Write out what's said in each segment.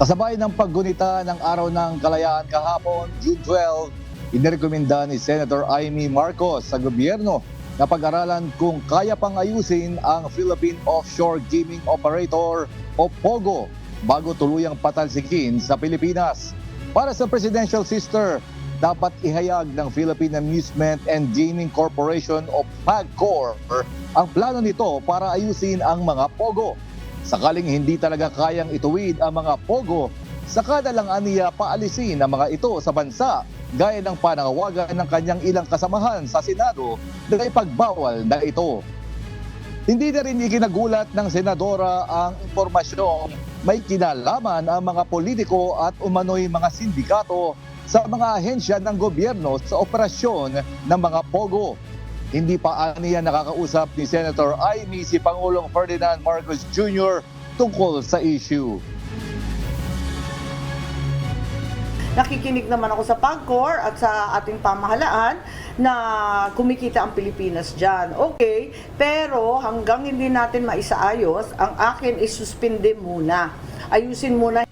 Kasabay ng paggunita ng Araw ng Kalayaan kahapon, June 12, inirekomenda ni Senator Amy Marcos sa gobyerno na pag-aralan kung kaya pang ayusin ang Philippine Offshore Gaming Operator o POGO bago tuluyang patalsikin sa Pilipinas. Para sa Presidential Sister, dapat ihayag ng Philippine Amusement and Gaming Corporation o PAGCOR ang plano nito para ayusin ang mga POGO. Sakaling hindi talaga kayang ituwid ang mga POGO, saka na lang aniya paalisin ang mga ito sa bansa gaya ng panawagan ng kanyang ilang kasamahan sa Senado na ipagbawal na ito. Hindi na rin ikinagulat ng Senadora ang impormasyong may kinalaman ang mga politiko at umano'y mga sindikato sa mga ahensya ng gobyerno sa operasyon ng mga POGO. Hindi pa aniya nakakausap ni Senator Amy si Pangulong Ferdinand Marcos Jr. tungkol sa issue. Nakikinig naman ako sa PAGCOR at sa ating pamahalaan na kumikita ang Pilipinas dyan. Okay, pero hanggang hindi natin maisaayos, ang akin is suspende muna. Ayusin muna.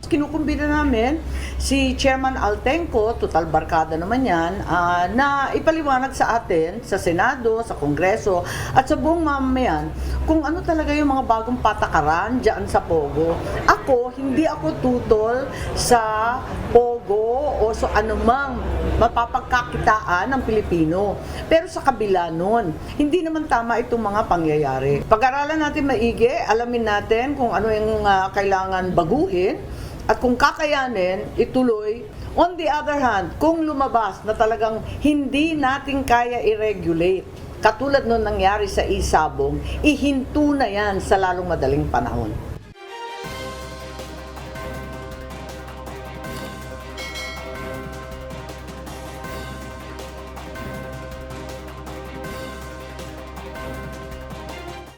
Kinukumbina namin si Chairman Altenco, total barkada naman yan, na ipaliwanag sa atin, sa Senado, sa Kongreso, at sa buong mamamayan, kung ano talaga yung mga bagong patakaran dyan sa POGO. Hindi ako tutol sa POGO o sa anumang mapapagkakitaan ng Pilipino. Pero sa kabila nun, hindi naman tama itong mga pangyayari. Pag-aralan natin maigi, alamin natin kung ano yung kailangan baguhin, at kung kakayanin, ituloy. On the other hand, kung lumabas na talagang hindi natin kaya i-regulate, katulad nung nangyari sa Isabong, ihinto na yan sa lalong madaling panahon.